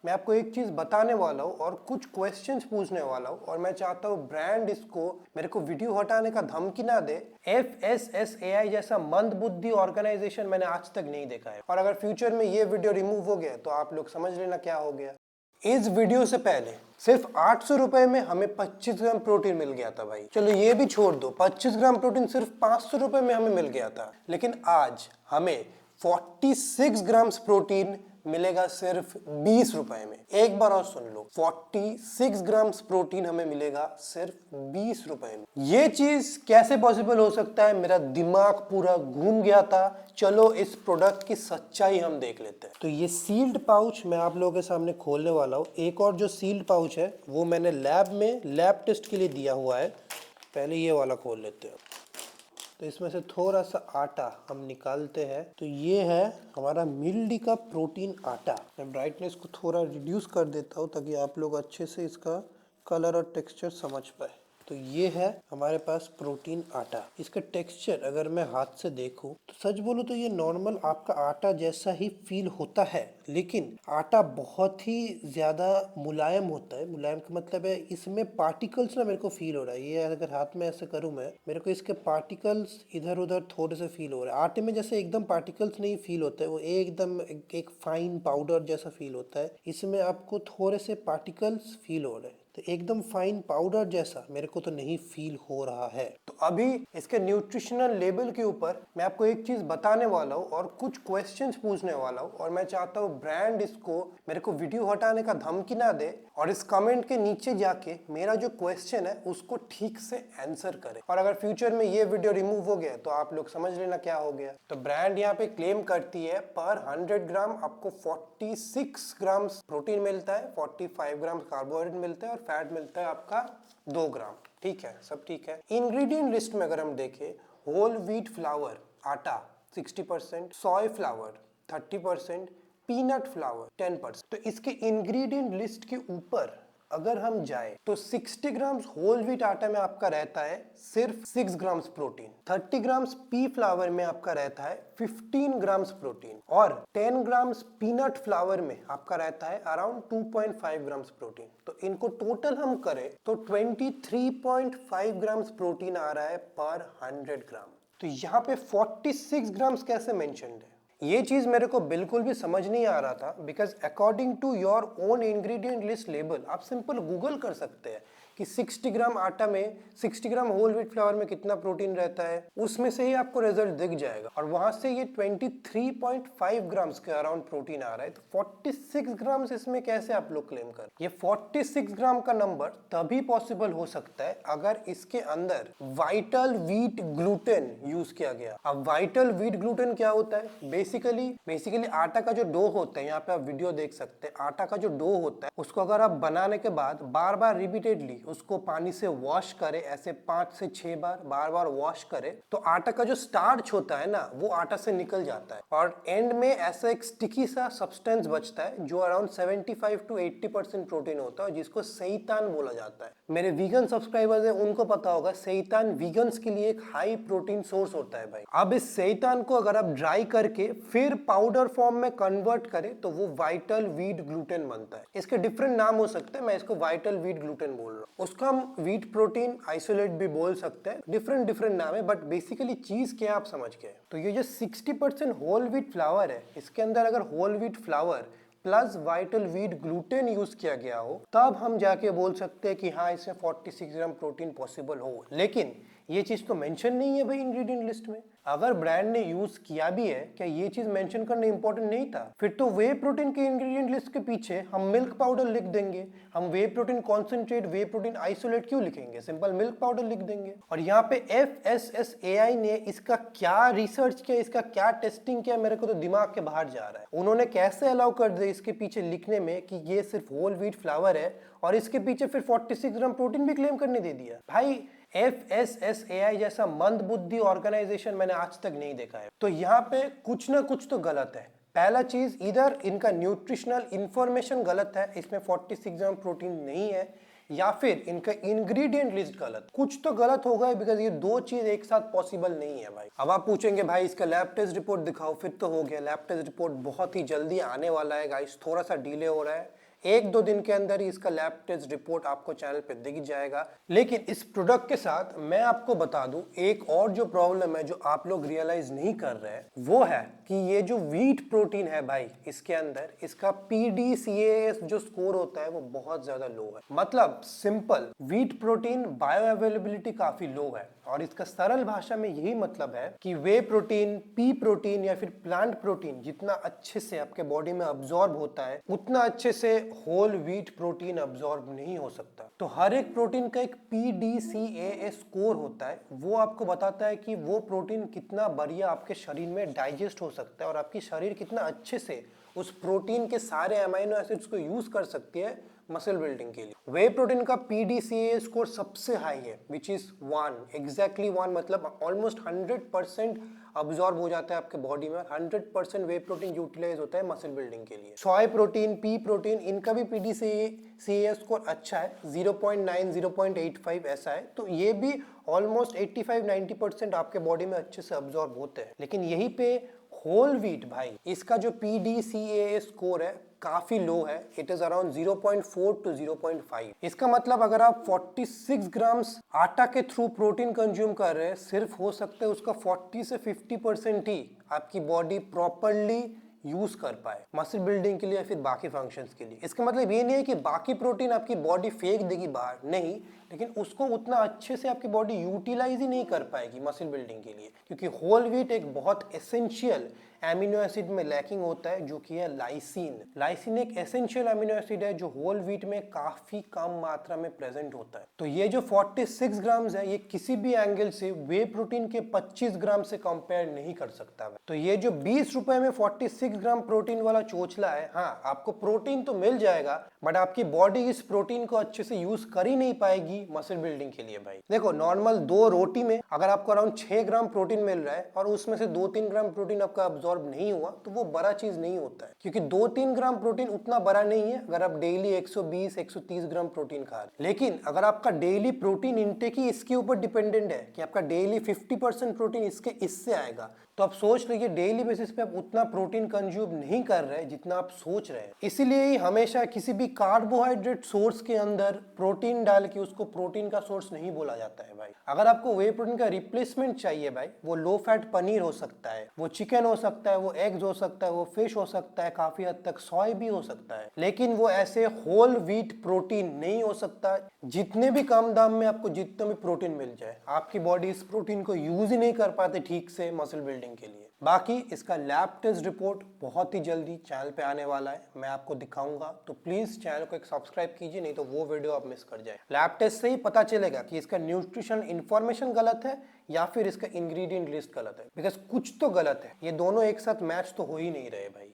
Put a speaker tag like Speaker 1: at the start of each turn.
Speaker 1: मैं आपको एक चीज बताने वाला हूँ और कुछ क्वेश्चंस पूछने वाला हूँ और मैं चाहता हूँ ब्रांड इसको मेरे को वीडियो हटाने का धमकी ना दे। FSSAI जैसा मंद बुद्धि ऑर्गेनाइजेशन मैंने आज तक नहीं देखा है और अगर फ्यूचर में ये वीडियो रिमूव हो गया तो आप लोग समझ लेना क्या हो गया। इस वीडियो से पहले सिर्फ 800 रुपए में हमें 25 ग्राम प्रोटीन मिल गया था भाई। चलो ये भी छोड़ दो, 25 ग्राम प्रोटीन सिर्फ 500 रुपए में हमें मिल गया था, लेकिन आज हमें 46 ग्राम प्रोटीन मिलेगा सिर्फ 20 रुपए में। एक बार और सुन लो, 46 ग्राम प्रोटीन हमें मिलेगा सिर्फ 20 रुपए में। ये चीज कैसे पॉसिबल हो सकता है, मेरा दिमाग पूरा घूम गया था। चलो इस प्रोडक्ट की सच्चाई हम देख लेते हैं। तो ये सील्ड पाउच मैं आप लोगों के सामने खोलने वाला हूँ। एक और जो सील्ड पाउच है वो मैंने लैब में लैब टेस्ट के लिए दिया हुआ है। पहले ये वाला खोल लेते हैं। तो इसमें से थोड़ा सा आटा हम निकालते हैं। तो ये है हमारा मिल्डी का प्रोटीन आटा। मैं ब्राइटनेस को थोड़ा रिड्यूस कर देता हूँ ताकि आप लोग अच्छे से इसका कलर और टेक्सचर समझ पाए। तो ये है हमारे पास प्रोटीन आटा। इसका टेक्सचर अगर मैं हाथ से देखूं तो सच बोलूं तो ये नॉर्मल आपका आटा जैसा ही फील होता है, लेकिन आटा बहुत ही ज्यादा मुलायम होता है। मुलायम का मतलब है इसमें पार्टिकल्स ना मेरे को फील हो रहा है। ये अगर हाथ में ऐसे करूं मैं, मेरे को इसके पार्टिकल्स इधर उधर थोड़े से फील हो रहे हैं। आटे में जैसे एकदम पार्टिकल्स नहीं फील होते, वो एकदम एक फाइन पाउडर जैसा फील होता है। इसमें आपको थोड़े से पार्टिकल्स फील हो रहे हैं। तो एकदम फाइन पाउडर जैसा मेरे को तो नहीं फील हो रहा है। तो अभी इसके न्यूट्रिशनल लेबल के ऊपर मैं आपको एक चीज बताने वाला हूँ और कुछ क्वेश्चंस पूछने वाला हूँ और मैं चाहता हूँ ब्रांड इसको मेरे को वीडियो हटाने का धमकी ना दे और इस कमेंट के नीचे जाके मेरा जो क्वेश्चन है उसको ठीक से आंसर करे। और अगर फ्यूचर में ये वीडियो रिमूव हो गया तो आप लोग समझ लेना क्या हो गया। तो ब्रांड यहाँ पे क्लेम करती है पर 100 ग्राम आपको 46 ग्राम प्रोटीन मिलता है, 45 ग्राम कार्बोहाइड्रेट मिलता है और फैट मिलता है आपका 2 ग्राम। ठीक है, सब ठीक है। इंग्रेडिएंट लिस्ट में अगर हम देखें, होल व्हीट फ्लावर आटा 60%, सोय फ्लावर 30%, पीनट फ्लावर 10%। तो इसके इंग्रेडिएंट लिस्ट के ऊपर अगर हम जाए तो 60 ग्राम होल व्हीट आटा में आपका रहता है सिर्फ 6 ग्राम प्रोटीन, 30 ग्राम पी फ्लावर में आपका रहता है 15 ग्राम प्रोटीन और 10 ग्राम पीनट फ्लावर में आपका रहता है अराउंड 2.5 ग्राम प्रोटीन। तो इनको टोटल हम करें तो 23.5 ग्राम प्रोटीन आ रहा है पर 100 ग्राम। तो यहाँ पे 46 ग्राम कैसे मेंशन्ड है, ये चीज मेरे को बिल्कुल भी समझ नहीं आ रहा था। Because according to your own ingredient list label आप सिंपल गूगल कर सकते हैं कि 60 ग्राम आटा में 60 ग्राम होल व्हीट फ्लावर में कितना प्रोटीन रहता है, उसमें से ही आपको रिजल्ट दिख जाएगा। और वहां से ये 23.5 ग्राम के अराउंड प्रोटीन आ रहा है। तो 46 ग्राम इसमें कैसे आप लोग क्लेम कर, ये 46 ग्राम का नंबर तभी पॉसिबल हो सकता है अगर इसके अंदर वाइटल व्हीट ग्लूटेन यूज किया गया। अब वाइटल व्हीट ग्लूटेन क्या होता है, बेसिकली आटा का जो डो होता है, यहाँ पे आप वीडियो देख सकते हैं, आटा का जो डो होता है उसको अगर आप बनाने के बाद बार बार रिपीटेडली उसको पानी से वॉश करे, ऐसे 5 से 6 बार बार वॉश करे, तो आटा का जो स्टार्च होता है ना वो आटा से निकल जाता है और एंड में ऐसा एक स्टिकी सा सब्सटेंस बचता है जो अराउंड 75 to 80% प्रोटीन होता है, जिसको सेइतान बोला जाता है। मेरे वीगन सब्सक्राइबर्स हैं उनको पता होगा सेइतान वीगन्स के लिए एक हाई प्रोटीन सोर्स होता है भाई। अब इस सेइतान को अगर आप ड्राई करके फिर पाउडर फॉर्म में कन्वर्ट करें तो वो वाइटल व्हीट ग्लूटेन बनता है। इसके डिफरेंट नाम हो सकते हैं, मैं इसको वाइटल व्हीट ग्लूटेन बोल रहा हूँ। उसको हम व्हीट प्रोटीन आइसोलेट भी बोल सकते हैं, डिफरेंट नाम है, बट बेसिकली चीज क्या आप समझ गए। तो ये जो 60% होल व्हीट फ्लावर है, इसके अंदर अगर whole wheat flour plus vital wheat gluten use किया गया हो तब हम जाके बोल सकते हैं कि हाँ इसमें 46 ग्राम प्रोटीन पॉसिबल हो। लेकिन ये चीज तो मेंशन नहीं है भाई इंग्रेडिएंट लिस्ट में। अगर ब्रांड ने यूज किया भी है, क्या ये चीज मेंशन करना इंपॉर्टेंट नहीं था? फिर तो वे प्रोटीन के इंग्रेडिएंट लिस्ट के पीछे हम मिल्क पाउडर लिख देंगे। हम वे प्रोटीन कॉन्सेंट्रेट, वे प्रोटीन आइसोलेट क्यों लिखेंगे, सिंपल मिल्क पाउडर लिख देंगे। और यहाँ पे FSSAI ने इसका क्या रिसर्च किया, इसका क्या टेस्टिंग किया, मेरे को तो दिमाग के बाहर जा रहा है। उन्होंने कैसे अलाउ कर दिया इसके पीछे लिखने में कि ये सिर्फ होल व्हीट फ्लावर है और इसके पीछे फिर 46 ग्राम प्रोटीन भी क्लेम करने दे दिया। भाई FSSAI जैसा मंद बुद्धि ऑर्गेनाइजेशन मैंने आज तक नहीं देखा है। तो यहाँ पे कुछ ना कुछ तो गलत है। पहला चीज, इधर इनका न्यूट्रिशनल इंफॉर्मेशन गलत है, इसमें 46 ग्राम प्रोटीन नहीं है, या फिर इनका इंग्रेडिएंट लिस्ट गलत। कुछ तो गलत होगा बिकॉज ये दो चीज एक साथ पॉसिबल नहीं है भाई। अब आप पूछेंगे भाई इसका लैब टेस्ट रिपोर्ट दिखाओ, फिर तो हो गया। लैब टेस्ट रिपोर्ट बहुत ही जल्दी आने वाला है गाइस, थोड़ा सा डिले हो रहा है, एक दो दिन के अंदर ही इसका लैब टेस्ट रिपोर्ट आपको चैनल पे दिख जाएगा। लेकिन इस प्रोडक्ट के साथ मैं आपको बता दूं, एक और जो प्रॉब्लम है जो आप लोग रियलाइज नहीं कर रहे हैं, वो है कि ये जो व्हीट प्रोटीन है भाई, इसके अंदर इसका PDCAS जो स्कोर होता है वो बहुत ज्यादा लो है। मतलब simple, wheat protein bio availability काफी लो है, और इसका सरल भाषा में यही मतलब है कि वे प्रोटीन, पी प्रोटीन या फिर प्लांट प्रोटीन जितना अच्छे से आपके बॉडी में अब्सॉर्ब होता है, उतना अच्छे से होल व्हीट प्रोटीन अब्सॉर्ब नहीं हो सकता। तो हर एक प्रोटीन का एक PDCAS स्कोर होता है, वो आपको बताता है कि वो प्रोटीन कितना बढ़िया आपके शरीर में डाइजेस्ट हो सकता है और आपकी शरीर कितना अच्छे से उस प्रोटीन के सारे अमाइनो एसिड्स को यूज कर सकती है मसल बिल्डिंग के लिए। वे प्रोटीन का PDCA स्कोर सबसे हाई है, विच इज 1, एग्जैक्टली 1, मतलब ऑलमोस्ट 100% अब्सॉर्ब हो जाता है आपके बॉडी में। 100% वे प्रोटीन यूटिलाइज होता है मसल बिल्डिंग के लिए। सोय प्रोटीन, पी प्रोटीन, इनका भी PDCA स्कोर अच्छा है, 0.9, 0.85 ऐसा है। तो ये भी ऑलमोस्ट 85-90% आपके बॉडी में अच्छे से अब्सॉर्ब होते हैं। लेकिन यहीं पे होल व्हीट भाई, इसका जो PDCA स्कोर है काफी लो है, इट इज अराउंड 0.4 to 0.5। इसका मतलब अगर आप 46 ग्राम्स आटा के थ्रू प्रोटीन कंज्यूम कर रहे हैं, सिर्फ हो सकता है उसका 40 से 50% ही आपकी बॉडी प्रॉपरली यूज कर पाए मसल बिल्डिंग के लिए या फिर बाकी फंक्शंस के लिए। इसका मतलब ये नहीं है कि बाकी प्रोटीन आपकी बॉडी फेंक देगी बाहर, नहीं, लेकिन उसको उतना अच्छे से आपकी बॉडी यूटिलाइज ही नहीं कर पाएगी मसल बिल्डिंग के लिए, क्योंकि होल व्हीट एक बहुत एसेंशियल एमिनो एसिड में लैकिंग होता है, जो कि है लाइसिन। लाइसिन एक एसेंशियल एमिनो एसिड है जो होल व्हीट में काफी कम मात्रा में प्रेजेंट होता है। तो ये जो 46 ग्राम्स है, ये किसी भी एंगल से वे प्रोटीन के 25 ग्राम से कंपेयर नहीं कर सकता। तो ये जो 20 रुपए में 46 ग्राम प्रोटीन वाला चोचला है, हाँ आपको प्रोटीन तो मिल जाएगा, बट आपकी बॉडी इस प्रोटीन को अच्छे से यूज कर ही नहीं पाएगी मसल बिल्डिंग के लिए। भाई देखो, नॉर्मल 2 रोटी में अगर आपको अराउंड 6 ग्राम प्रोटीन मिल रहा है और उसमें से 2-3 ग्राम प्रोटीन आपका अब्सॉर्ब नहीं हुआ, तो वो बड़ा चीज नहीं होता है, क्योंकि 2-3 ग्राम प्रोटीन उतना बड़ा नहीं है अगर आप डेली 120-130 ग्राम प्रोटीन खा रहे। लेकिन अगर आपका डेली प्रोटीन इंटेक ही इसके ऊपर डिपेंडेंट है कि आपका डेली 50% प्रोटीन इससे आएगा, तो आप सोच लीजिए डेली बेसिस पे आप उतना प्रोटीन कंज्यूम नहीं कर रहे जितना आप सोच रहे हैं। इसीलिए ही हमेशा किसी भी कार्बोहाइड्रेट सोर्स के अंदर प्रोटीन डाल के उसको प्रोटीन का सोर्स नहीं बोला जाता है। भाई अगर आपको वे प्रोटीन का रिप्लेसमेंट चाहिए भाई, वो लो फैट पनीर हो सकता है, वो चिकन हो सकता है, वो एग्स हो सकता है, वो फिश हो सकता है, काफी हद तक सोय भी हो सकता है, लेकिन वो ऐसे होल व्हीट प्रोटीन नहीं हो सकता। जितने भी कम दाम में आपको जितना भी प्रोटीन मिल जाए, आपकी बॉडी इस प्रोटीन को यूज ही नहीं कर पाते ठीक से मसल बिल्डिंग के लिए। बाकी इसका लैब टेस्ट रिपोर्ट बहुत ही जल्दी चैनल पे आने वाला है, मैं आपको दिखाऊंगा, तो प्लीज चैनल को एक सब्सक्राइब कीजिए, नहीं तो वो वीडियो आप मिस कर जाए। लैब टेस्ट से ही पता चलेगा कि इसका न्यूट्रिशन इंफॉर्मेशन गलत है या फिर इसका इंग्रेडिएंट लिस्ट गलत है, बिकॉज कुछ तो गलत है। ये दोनों एक साथ मैच तो हो ही नहीं रहे भाई।